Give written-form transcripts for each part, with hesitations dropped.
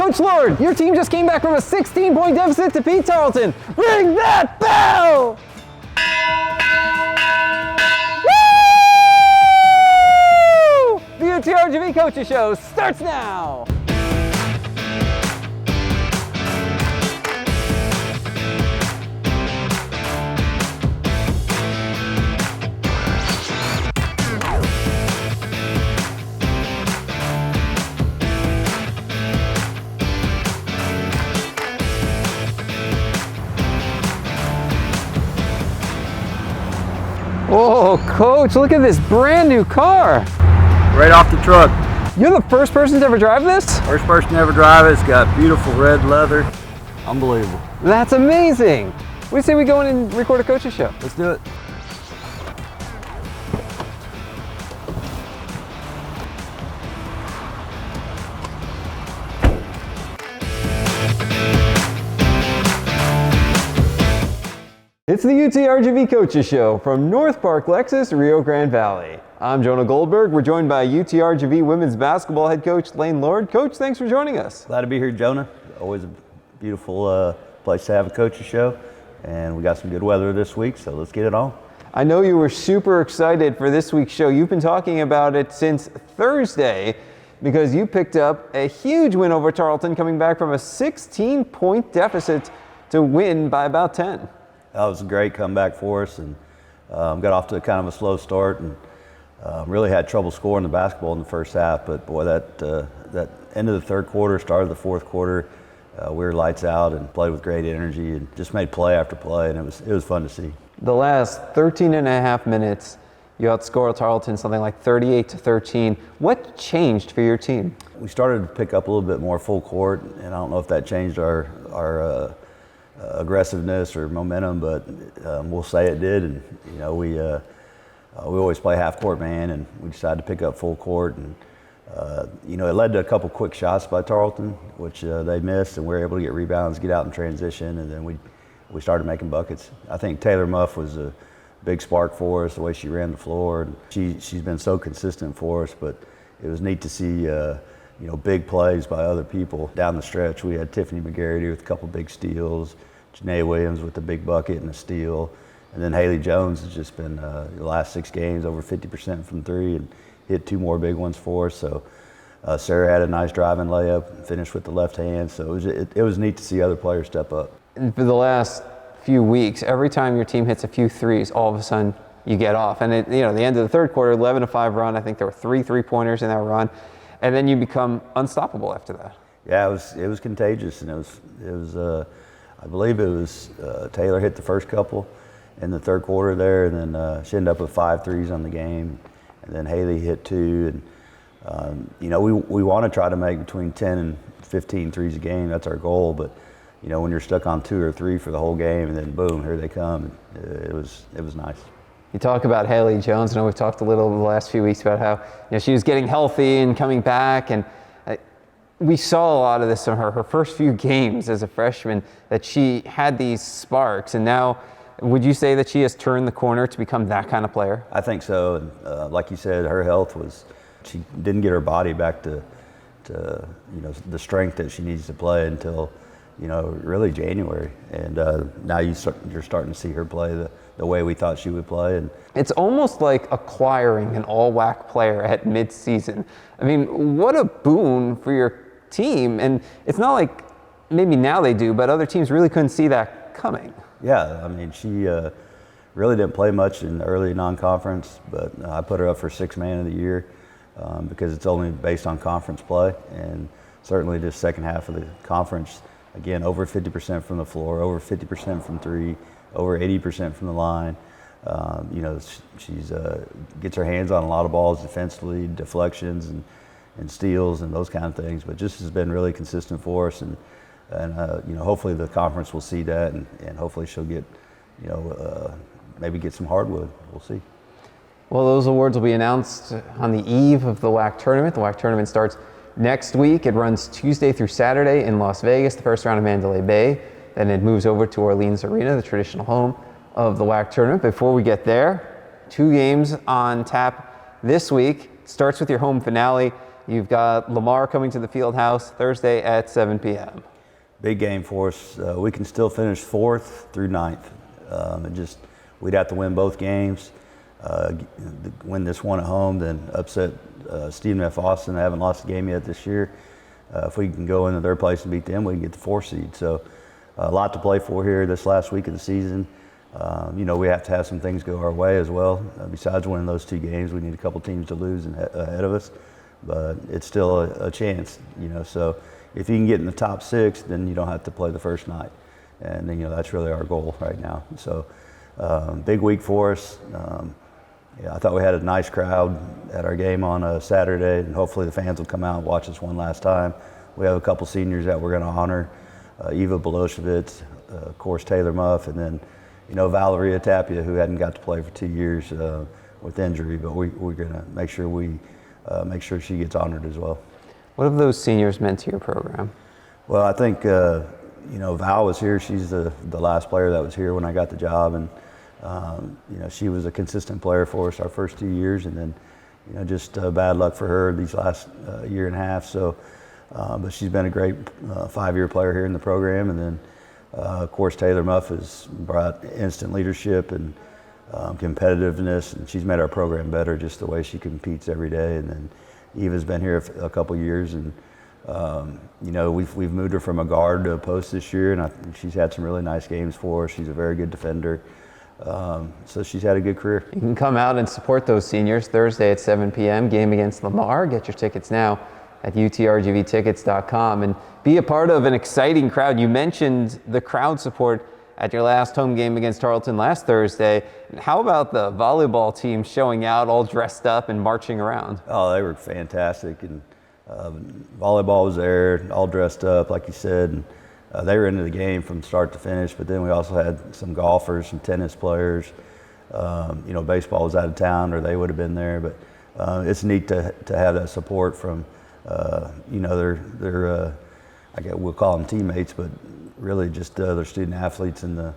Coach Lord, your team just came back from a 16-point deficit to beat Tarleton. Ring that bell! Woo! The UTRGV Coaches Show starts now! Oh, Coach, look at this brand new car. Right off the truck. You're the first person to ever drive this? First person to ever drive it. It's got beautiful red leather. Unbelievable. That's amazing. What do you say we go in and record a coach's show? Let's do it. It's the UTRGV Coaches Show from North Park, Lexus, Rio Grande Valley. I'm Jonah Goldberg. We're joined by UTRGV women's basketball head coach Lane Lord. Coach, thanks for joining us. Glad to be here, Jonah. Always a beautiful place to have a coaches show. And we got some good weather this week, so let's get it on. I know you were super excited for this week's show. You've been talking about it since Thursday because you picked up a huge win over Tarleton, coming back from a 16-point deficit to win by about 10. That was a great comeback for us, and got off to kind of a slow start, and really had trouble scoring the basketball in the first half. But boy, that end of the third quarter, start of the fourth quarter, we were lights out and played with great energy and just made play after play, and it was fun to see. The last 13 and a half minutes, you outscored Tarleton something like 38-13. What changed for your team? We started to pick up a little bit more full court, and I don't know if that changed our aggressiveness or momentum, but we'll say it did. And you know, we always play half court man, and we decided to pick up full court, and you know, it led to a couple quick shots by Tarleton, which they missed, and we were able to get rebounds, get out in transition, and then we started making buckets. I think Taylor Muff was a big spark for us, the way she ran the floor, and she's been so consistent for us. But it was neat to see you know, big plays by other people down the stretch. We had Tiffany McGarity with a couple big steals, Janae Williams with a big bucket and a steal, and then Haley Jones has just been the last 6 games over 50% from three and hit 2 more big ones for us. So Sarah had a nice driving layup, finished with the left hand. So it was neat to see other players step up. And for the last few weeks, every time your team hits a few threes, all of a sudden you get off. And you know, the end of the third quarter, 11-5 run. I think there were 3 3-pointers in that run. And then you become unstoppable after that. Yeah, it was contagious, and it was I believe it was Taylor hit the first couple in the third quarter there, and then she ended up with 5 threes on the game, and then Haley hit 2, and you know, we want to try to make between 10 and 15 threes a game. That's our goal, but you know, when you're stuck on 2 or 3 for the whole game, and then boom, here they come, it was nice. You talk about Haley Jones. I know we've talked a little the last few weeks about how, you know, she was getting healthy and coming back, and we saw a lot of this in her first few games as a freshman, that she had these sparks, and now would you say that she has turned the corner to become that kind of player? I think so. And like you said, her health she didn't get her body back to you know, the strength that she needs to play until, you know, really January. And now you're starting to see her play the way we thought she would play. And it's almost like acquiring an all-WAC player at mid-season. I mean, what a boon for your team. And it's not like maybe now they do, but other teams really couldn't see that coming. Yeah, I mean, she really didn't play much in the early non-conference, but I put her up for 6th man of the year because it's only based on conference play. And certainly this second half of the conference, again, over 50% from the floor, over 50% from 3, over 80% from the line. You know, she's gets her hands on a lot of balls defensively, deflections and steals and those kind of things, but just has been really consistent for us. And you know, hopefully the conference will see that, and hopefully she'll get, you know, maybe get some hardwood. We'll see. Well, those awards will be announced on the eve of the WAC tournament. The WAC tournament starts next week. It runs Tuesday through Saturday in Las Vegas, the first round of Mandalay Bay. Then it moves over to Orleans Arena, the traditional home of the WAC tournament. Before we get there, 2 games on tap this week. Starts with your home finale You've got Lamar coming to the field house Thursday at 7 p.m. Big game for us. We can still finish 4th through 9th. We'd have to win both games, win this one at home, then upset Stephen F. Austin. They haven't lost a game yet this year. If we can go into their place and beat them, we can get the 4th seed. So a lot to play for here this last week of the season. We have to have some things go our way as well. Besides winning those 2 games, we need a couple teams to lose ahead of us. But it's still a chance, So if you can get in the top 6, then you don't have to play the first night. And then, that's really our goal right now. So big week for us. I thought we had a nice crowd at our game on Saturday, and hopefully the fans will come out and watch us one last time. We have a couple seniors that we're going to honor, Eva Beloshevitz, of course Taylor Muff, and then Valeria Tapia, who hadn't got to play for 2 years with injury, but we're going to make sure she gets honored as well. What have those seniors meant to your program? Well, I think Val was here. She's the last player that was here when I got the job, and she was a consistent player for us our first 2 years, and then just bad luck for her these last year and a half. So, but she's been a great 5-year player here in the program, and then of course Taylor Muff has brought instant leadership and competitiveness, and she's made our program better just the way she competes every day. And then Eva's been here a couple years, and we've moved her from a guard to a post this year, and she's had some really nice games for us. She's a very good defender. So she's had a good career. You can come out and support those seniors Thursday at 7 p.m. game against Lamar. Get your tickets now at UTRGVtickets.com and be a part of an exciting crowd. You mentioned the crowd support at your last home game against Tarleton last Thursday. How about the volleyball team showing out all dressed up and marching around? Oh, they were fantastic, and volleyball was there, all dressed up, like you said, and they were into the game from start to finish. But then we also had some golfers, some tennis players. Baseball was out of town, or they would have been there. But it's neat to have that support from, their I guess we'll call them teammates, but really just other student athletes in the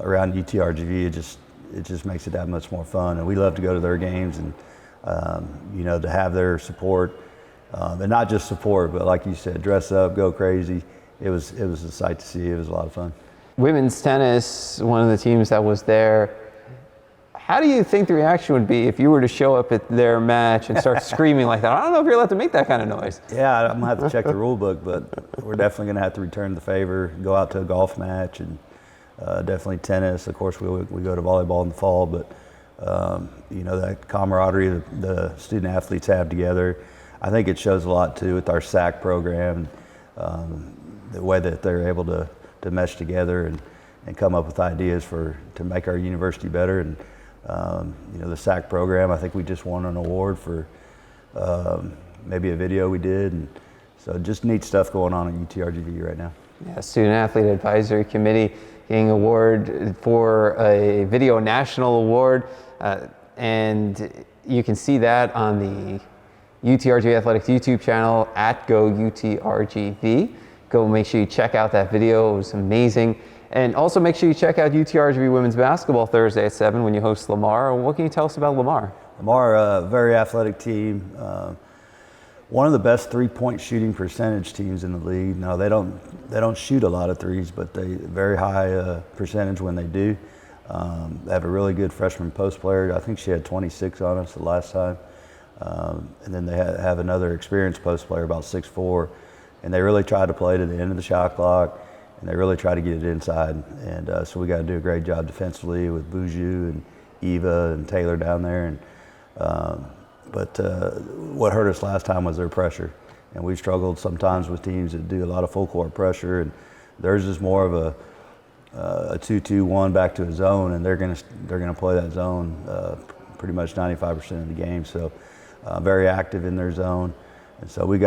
around UTRGV. It just makes it that much more fun, and we love to go to their games and to have their support, and not just support, but like you said, dress up, go crazy. It was a sight to see. It was a lot of fun. Women's tennis, one of the teams that was there. How do you think the reaction would be if you were to show up at their match and start screaming like that? I don't know if you're allowed to make that kind of noise. Yeah, I'm gonna have to check the rule book, but we're definitely gonna have to return the favor, go out to a golf match, and definitely tennis. Of course, we go to volleyball in the fall, but that camaraderie the student athletes have together, I think it shows a lot too with our SAC program. The way that they're able to mesh together and come up with ideas to make our university better. And the SAC program, I think we just won an award for maybe a video we did, and so just neat stuff going on at UTRGV right now. Yeah, Student Athlete Advisory Committee getting award for a video national award, and you can see that on the UTRGV Athletics YouTube channel at GoUTRGV. Go make sure you check out that video. It was amazing. And also make sure you check out UTRGV Women's Basketball Thursday at 7 when you host Lamar. What can you tell us about Lamar? Lamar, a very athletic team. One of the best three-point shooting percentage teams in the league. Now they don't shoot a lot of threes, but they very high percentage when they do. They have a really good freshman post player. I think she had 26 on us the last time. And then they have another experienced post player, about 6'4", and they really try to play to the end of the shot clock, and they really try to get it inside. And so we got to do a great job defensively with Buju and Eva and Taylor down there. And but what hurt us last time was their pressure, and we've struggled sometimes with teams that do a lot of full court pressure, and theirs is more of a 2-2-1 back to a zone, and they're gonna play that zone pretty much 95% of the game. So very active in their zone. And so we've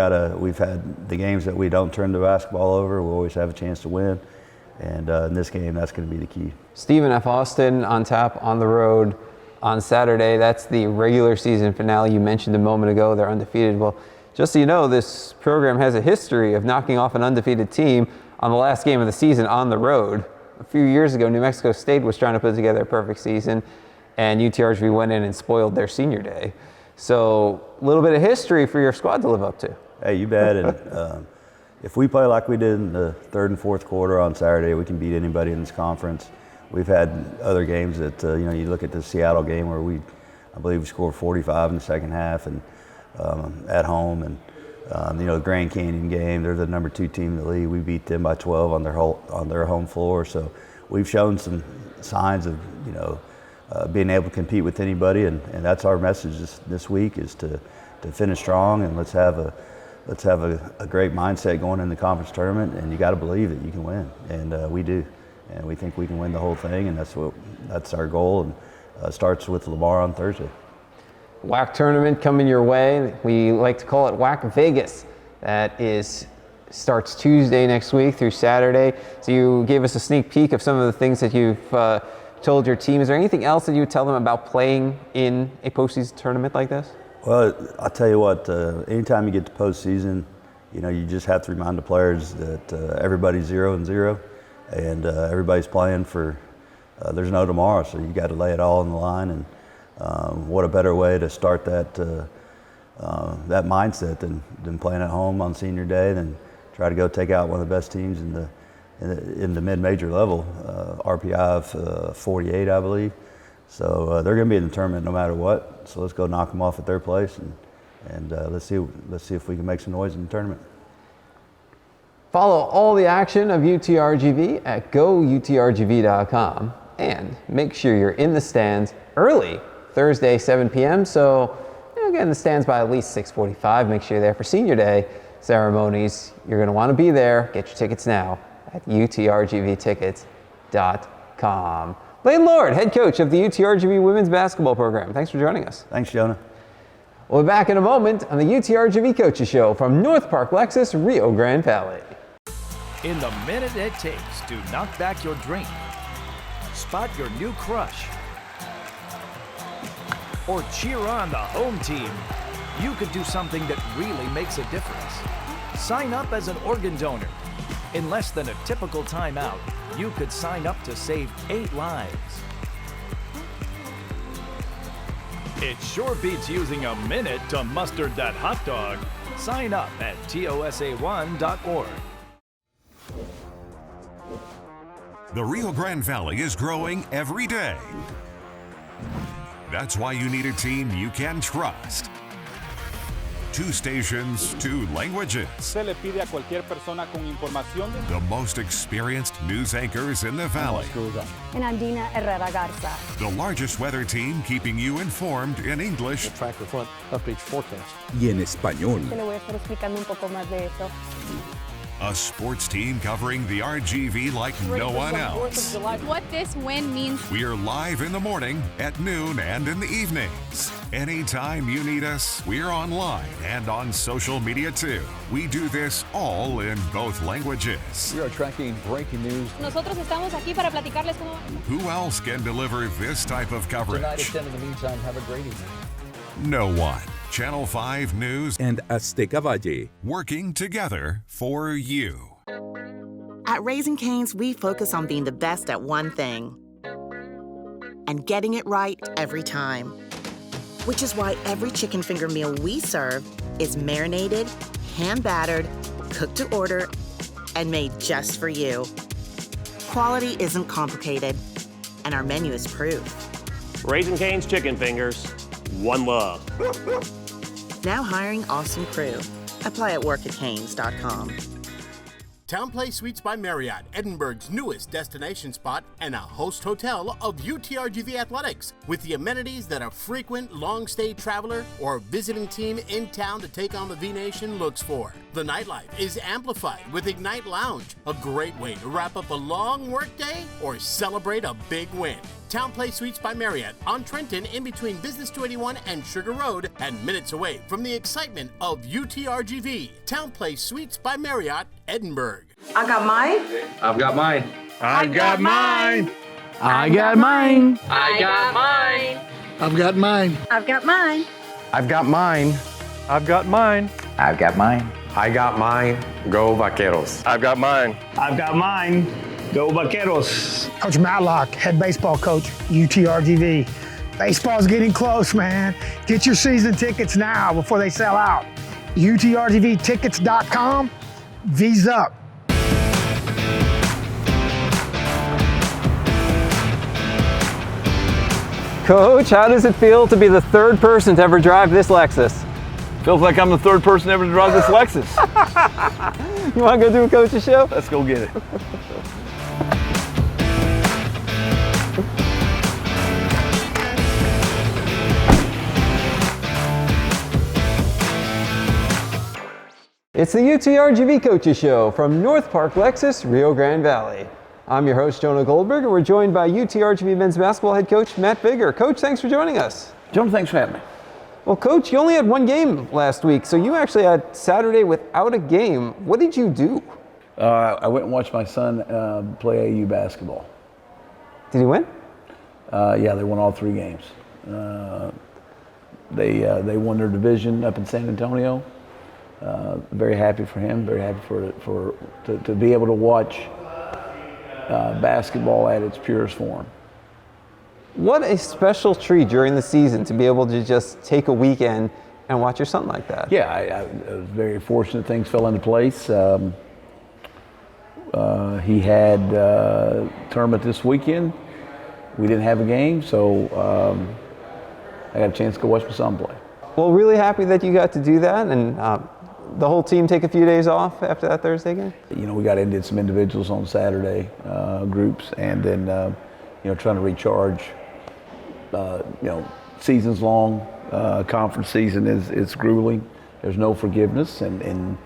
had the games that we don't turn the basketball over, we always have a chance to win. And in this game, that's going to be the key. Stephen F. Austin on tap on the road on Saturday. That's the regular season finale. You mentioned a moment ago they're undefeated. Well, just so you know, this program has a history of knocking off an undefeated team on the last game of the season on the road. A few years ago, New Mexico State was trying to put together a perfect season, and UTRGV went in and spoiled their senior day. So a little bit of history for your squad to live up to. Hey, you bet. And if we play like we did in the third and fourth quarter on Saturday, we can beat anybody in this conference. We've had other games that, you look at the Seattle game where I believe we scored 45 in the second half and at home. And, the Grand Canyon game, they're the number 2 team in the league. We beat them by 12 on their home floor. So we've shown some signs of, being able to compete with anybody. And that's our message this week is to finish strong, and let's have a great mindset going in the conference tournament. And you got to believe that you can win, and we do. And we think we can win the whole thing, and that's our goal. And starts with Lamar on Thursday. WAC tournament coming your way. We like to call it WAC Vegas. That starts Tuesday next week through Saturday. So you gave us a sneak peek of some of the things that you've told your team. Is there anything else that you would tell them about playing in a postseason tournament like this? Well, I'll tell you what, anytime you get to postseason, you just have to remind the players that everybody's 0-0, and everybody's playing for, there's no tomorrow, so you got to lay it all on the line. And what a better way to start that mindset than playing at home on senior day, than try to go take out one of the best teams in the mid-major level, RPI of 48, I believe. So they're going to be in the tournament no matter what. So let's go knock them off at their place, and let's see if we can make some noise in the tournament. Follow all the action of UTRGV at goutrgv.com, and make sure you're in the stands early Thursday, 7 p.m. So get in the stands by at least 6:45. Make sure you're there for Senior Day ceremonies. You're going to want to be there. Get your tickets now at utrgvtickets.com. Lane Lord, head coach of the UTRGV women's basketball program. Thanks for joining us. Thanks, Jonah. We'll be back in a moment on the UTRGV Coaches Show from North Park Lexus, Rio Grande Valley. In the minute it takes to knock back your drink, spot your new crush, or cheer on the home team, you could do something that really makes a difference. Sign up as an organ donor. In less than a typical timeout, you could sign up to save 8 lives. It sure beats using a minute to mustard that hot dog. Sign up at tosa1.org. The Rio Grande Valley is growing every day. That's why you need a team you can trust. 2 stations, 2 languages. Se le pide a cualquier persona con información de... The most experienced news anchors in the valley. And Andina Herrera Garza. The largest weather team keeping you informed in English. The track front updates forecast. Y en español. Te le voy a estar explicando un poco más de eso. A sports team covering the RGV like no one else. What this win means. We're live in the morning, at noon, and in the evenings. Anytime you need us, we're online and on social media too. We do this all in both languages. We are tracking breaking news. Nosotros estamos aquí para platicarles cómo va. Who else can deliver this type of coverage? Tonight at 10 in the meantime, have a great evening. No one. Channel 5 News And Azteca Valle. working together for you. At Raising Cane's, we focus on being the best at one thing and getting it right every time. Which is why every chicken finger meal we serve is marinated, hand-battered, cooked to order, and made just for you. Quality isn't complicated, and our menu is proof. Raising Cane's Chicken Fingers, one love. Now hiring awesome crew. Apply at work@canes.com. TownePlace Suites by Marriott, Edinburgh's newest destination spot and a host hotel of UTRGV Athletics, with the amenities that a frequent long-stay traveler or visiting team in town to take on the V-Nation looks for. The nightlife is amplified with Ignite Lounge, a great way to wrap up a long workday or celebrate a big win. TownePlace Suites by Marriott on Trenton in between Business 281 and Sugar Road and minutes away from the excitement of UTRGV. TownePlace Suites by Marriott, Edinburgh. I got mine. I've got mine. I got mine. I got mine. I got mine. I've got mine. I've got mine. I've got mine. I've got mine. I've got mine. I got mine. Go Vaqueros. I've got mine. I've got mine. Go Vaqueros. Coach Matlock, head baseball coach, UTRGV. Baseball's getting close, man. Get your season tickets now before they sell out. UTRGVtickets.com. V's up. Coach, how does it feel to be the third person to ever drive this Lexus? Feels like I'm the third person ever to drive this Lexus. You want to go do a coach's show? Let's go get it. It's the UTRGV Coaches Show from North Park Lexus, Rio Grande Valley. I'm your host, Jonah Goldberg, and we're joined by UTRGV men's basketball head coach, Matt Bigger. Coach, thanks for joining us. Jonah, thanks for having me. Well, Coach, you only had one game last week, so you actually had Saturday without a game. What did you do? I went and watched my son play AU basketball. Did he win? Yeah, they won all 3 games. They won their division up in San Antonio. Very happy for him. Very happy to be able to watch basketball at its purest form. What a special treat during the season to be able to just take a weekend and watch your son like that. Yeah, I was very fortunate. Things fell into place. He had a tournament this weekend. We didn't have a game, so I got a chance to go watch my son play. Well, really happy that you got to do that, and the whole team take a few days off after that Thursday game? You know, we got into some individuals on Saturday, groups, and then, trying to recharge. Seasons long, conference season is grueling. There's no forgiveness, and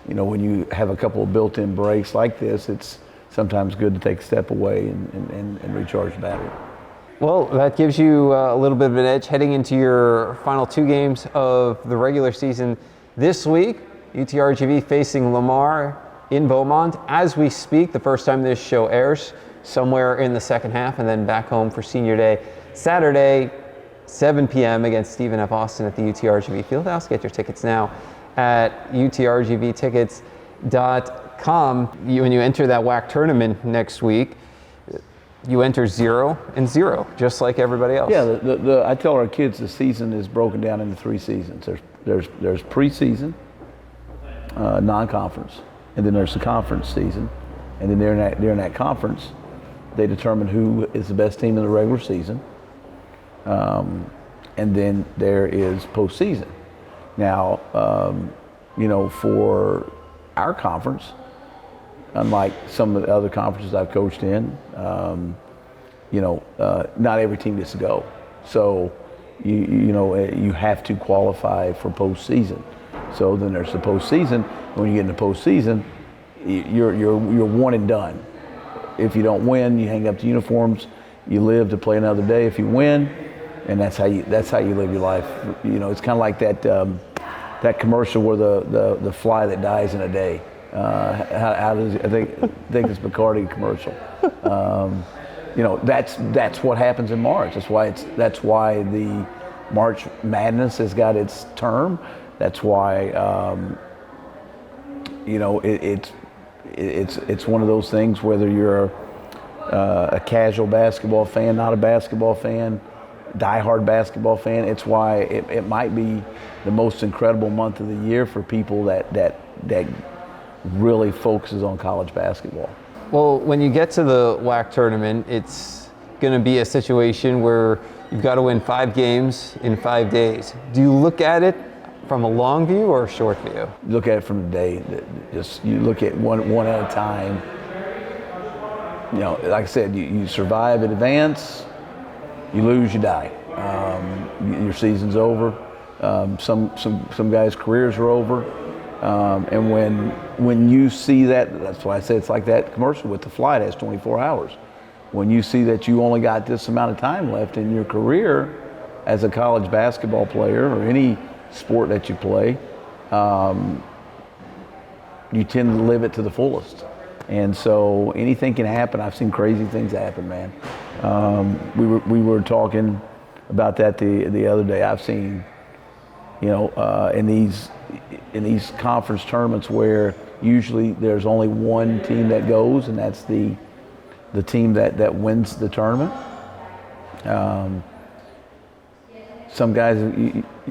when you have a couple of built-in breaks like this, it's sometimes good to take a step away and recharge the battery. Well, that gives you a little bit of an edge heading into your final 2 games of the regular season this week. UTRGV facing Lamar in Beaumont as we speak, the first time this show airs, somewhere in the second half, and then back home for Senior Day Saturday, 7 p.m. against Stephen F. Austin at the UTRGV Fieldhouse. Get your tickets now at utrgvtickets.com. When you enter that WAC tournament next week, you enter 0-0, just like everybody else. Yeah, I tell our kids the season is broken down into 3 seasons. There's preseason, non-conference, and then there's the conference season, and then during that conference, they determine who is the best team in the regular season, and then there is postseason. Now, for our conference, unlike some of the other conferences I've coached in, not every team gets to go. So, you have to qualify for postseason. So then there's the postseason. When you get into postseason, you're one and done. If you don't win, you hang up the uniforms. You live to play another day. If you win, and that's how you live your life. It's kind of like that commercial where the fly that dies in a day. How does I think it's Bacardi commercial. That's what happens in March. That's why the March Madness has got its term. That's why it's one of those things. Whether you're a casual basketball fan, not a basketball fan, diehard basketball fan, it's why it might be the most incredible month of the year for people that really focuses on college basketball. Well, when you get to the WAC tournament, it's going to be a situation where you've got to win 5 games in 5 days. Do you look at it from a long view or a short view? Look at it from the day. You look at one at a time. Like I said, you survive in advance, you lose, you die. Your season's over. Some guys' careers are over. And when you see that, that's why I say it's like that commercial with the flight has 24 hours. When you see that you only got this amount of time left in your career as a college basketball player or any sport that you play, you tend to live it to the fullest. And so anything can happen. I've seen crazy things happen, man. We were talking about that the other day. I've seen, in these conference tournaments where usually there's only one team that goes, and that's the, the, the team that wins the tournament. some guys,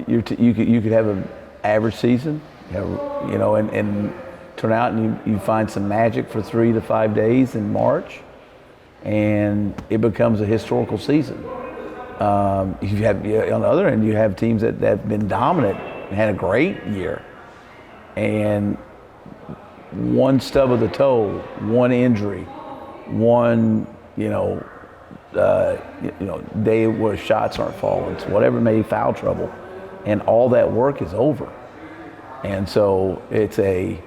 you could have an average season, and turn out and you find some magic for 3 to 5 days in March, and it becomes a historical season. On the other end, you have teams that have been dominant and had a great year, and one stub of the toe, one injury, one day where shots aren't falling, whatever, maybe foul trouble, and all that work is over. And so it's in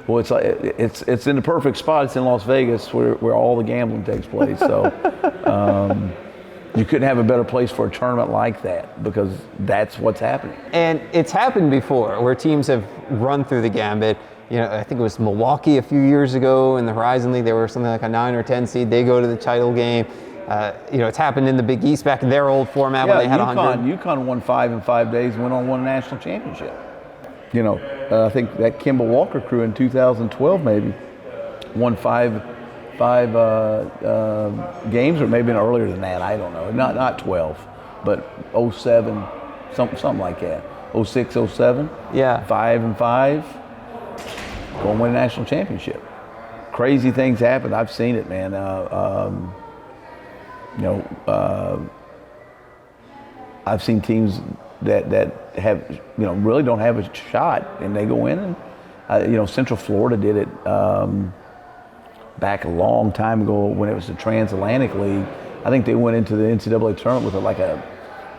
the perfect spot. It's in Las Vegas where all the gambling takes place. So you couldn't have a better place for a tournament like that, because that's what's happening. And it's happened before where teams have run through the gambit. I think it was Milwaukee a few years ago in the Horizon League. They were something like a 9 or 10 seed. They go to the title game. It's happened in the Big East back in their old format when they had 100. UConn won 5 in 5 days, went on, won a national championship. I think that Kimball Walker crew in 2012 maybe won five games, or maybe earlier than that. I don't know. Not 12, but 07, something like that. 06, 07. Yeah. 5 and 5. Go and win a national championship. Crazy things happen. I've seen it, man. I've seen teams that have really don't have a shot, and they go in and Central Florida did it back a long time ago when it was the Transatlantic League. I think they went into the NCAA tournament with like a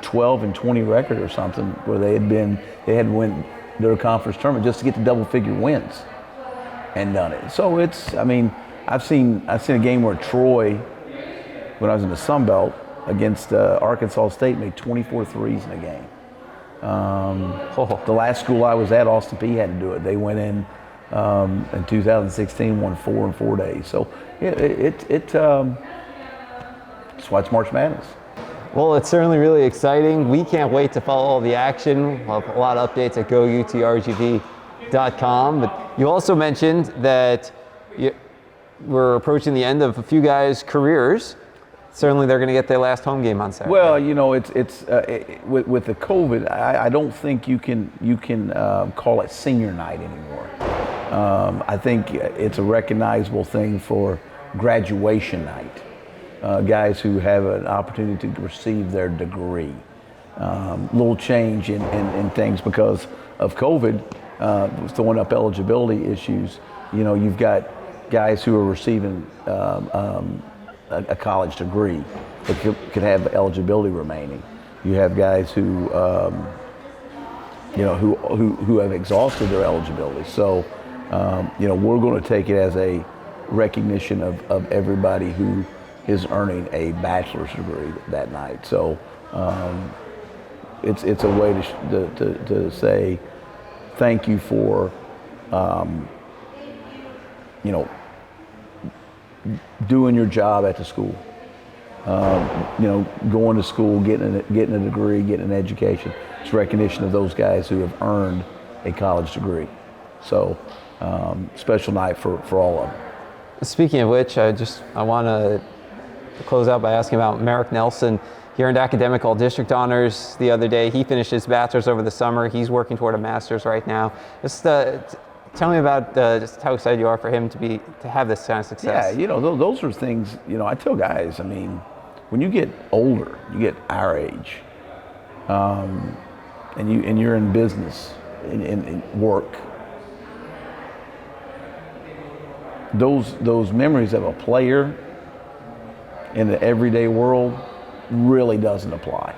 12 and 20 record or something, where they had to win their conference tournament just to get to double-figure wins, and done it. So I've seen a game where Troy, when I was in the Sun Belt against Arkansas State, made 24 threes in a game. The last school I was at, Austin Peay, had to do it. They went in 2016, won 4 in 4 days. So that's why it's March Madness. Well, it's certainly really exciting. We can't wait to follow all the action. We'll have a lot of updates at GoUTRGV.com. But you also mentioned that we're approaching the end of a few guys' careers. Certainly they're going to get their last home game on Saturday. Well, with the COVID, I don't think you can call it senior night anymore. I think it's a recognizable thing for graduation night. Guys who have an opportunity to receive their degree. Little change in things because of COVID, throwing up eligibility issues. You've got guys who are receiving a college degree but could have eligibility remaining. You have guys who have exhausted their eligibility. So we're going to take it as a recognition of everybody who is earning a bachelor's degree that night. So it's a way to say thank you for doing your job at the school. Going to school, getting a degree, getting an education. It's recognition of those guys who have earned a college degree. So special night for all of them. Speaking of which, I want to close out by asking about Merrick Nelson. He earned academic all-district honors the other day. He finished his bachelor's over the summer. He's working toward a master's right now. Just tell me about just how excited you are for him to have this kind of success. Yeah, those are things. I tell guys. When you get older, you get our age, and you're in business, in work. Those memories of a player in the everyday world really doesn't apply.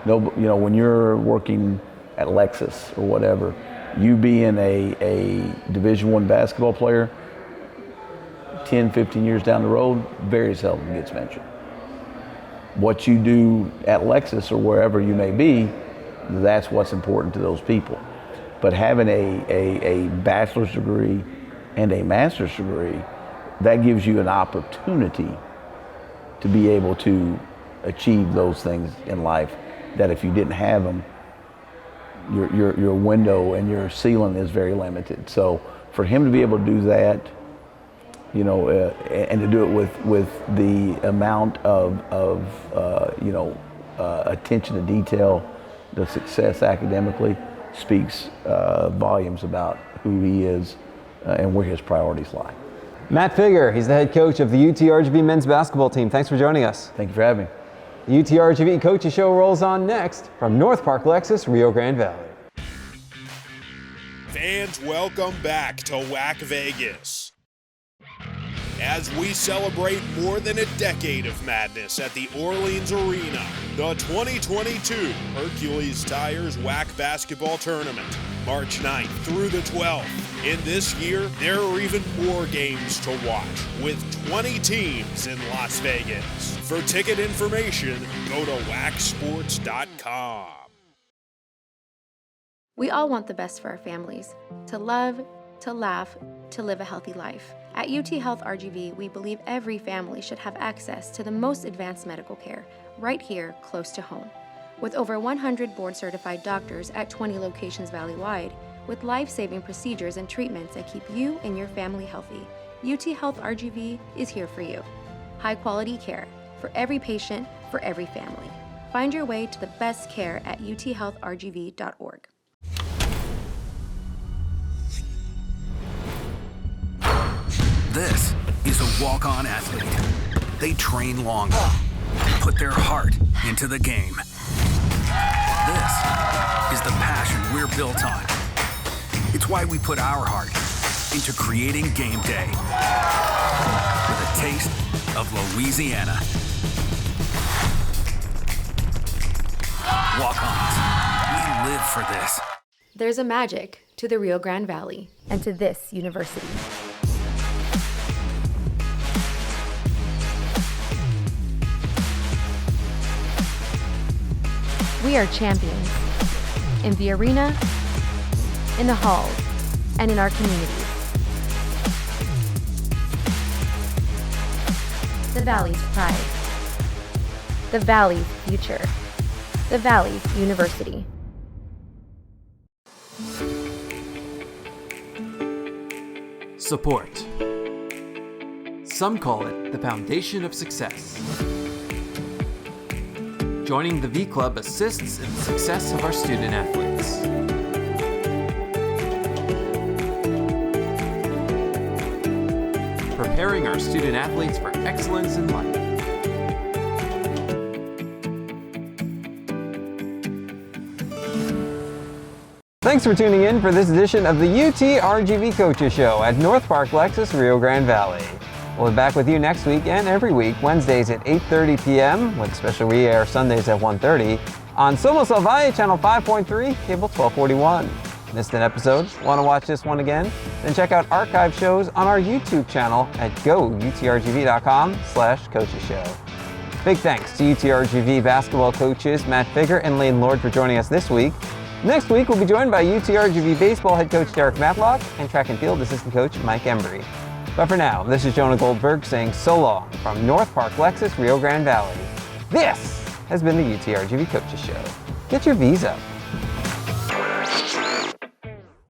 When you're working at Lexus or whatever, you being a Division I basketball player, 10, 15 years down the road, very seldom gets mentioned. What you do at Lexus or wherever you may be, that's what's important to those people. But having a bachelor's degree and a master's degree, that gives you an opportunity to be able to achieve those things in life that if you didn't have them, your window and your ceiling is very limited. So for him to be able to do that, and to do it with the amount of attention to detail, the success academically speaks volumes about who he is and where his priorities lie. Matt Figger, he's the head coach of the UTRGV men's basketball team. Thanks for joining us. Thank you for having me. The UTRGV Coaches Show rolls on next from North Park Lexus, Rio Grande Valley. Fans, welcome back to WAC Vegas. As we celebrate more than a decade of madness at the Orleans Arena, the 2022 Hercules Tires WAC Basketball Tournament, March 9th through the 12th. In this year, there are even more games to watch, with 20 teams in Las Vegas. For ticket information, go to wacsports.com. We all want the best for our families, to love, to laugh, to live a healthy life. At UT Health RGV, we believe every family should have access to the most advanced medical care right here, close to home. With over 100 board-certified doctors at 20 locations valley-wide, with life-saving procedures and treatments that keep you and your family healthy, UT Health RGV is here for you. High-quality care for every patient, for every family. Find your way to the best care at uthealthrgv.org. This is a walk-on athlete. They train longer, put their heart into the game. This is the passion we're built on. It's why we put our heart into creating game day with a taste of Louisiana. Walk-ons, we live for this. There's a magic to the Rio Grande Valley and to this university. We are champions in the arena, in the halls, and in our communities. The Valley's pride. The Valley's future. The Valley's University. Support. Some call it the foundation of success. Joining the V Club assists in the success of our student athletes. Preparing our student athletes for excellence in life. Thanks for tuning in for this edition of the UTRGV Coaches Show at North Park Lexus, Rio Grande Valley. We'll be back with you next week and every week, Wednesdays at 8:30 p.m. with special re-air Sundays at 1:30 on Somos El Valle, Channel 5.3, Cable 1241. Missed an episode? Want to watch this one again? Then check out archive shows on our YouTube channel at goutrgv.com/coaches show. Big thanks to UTRGV basketball coaches Matt Figger and Lane Lord for joining us this week. Next week, we'll be joined by UTRGV baseball head coach Derek Matlock and track and field assistant coach Mike Embry. But for now, this is Jonah Goldberg saying so long from North Park Lexus, Rio Grande Valley. This has been the UTRGV Coaches Show. Get your V's up.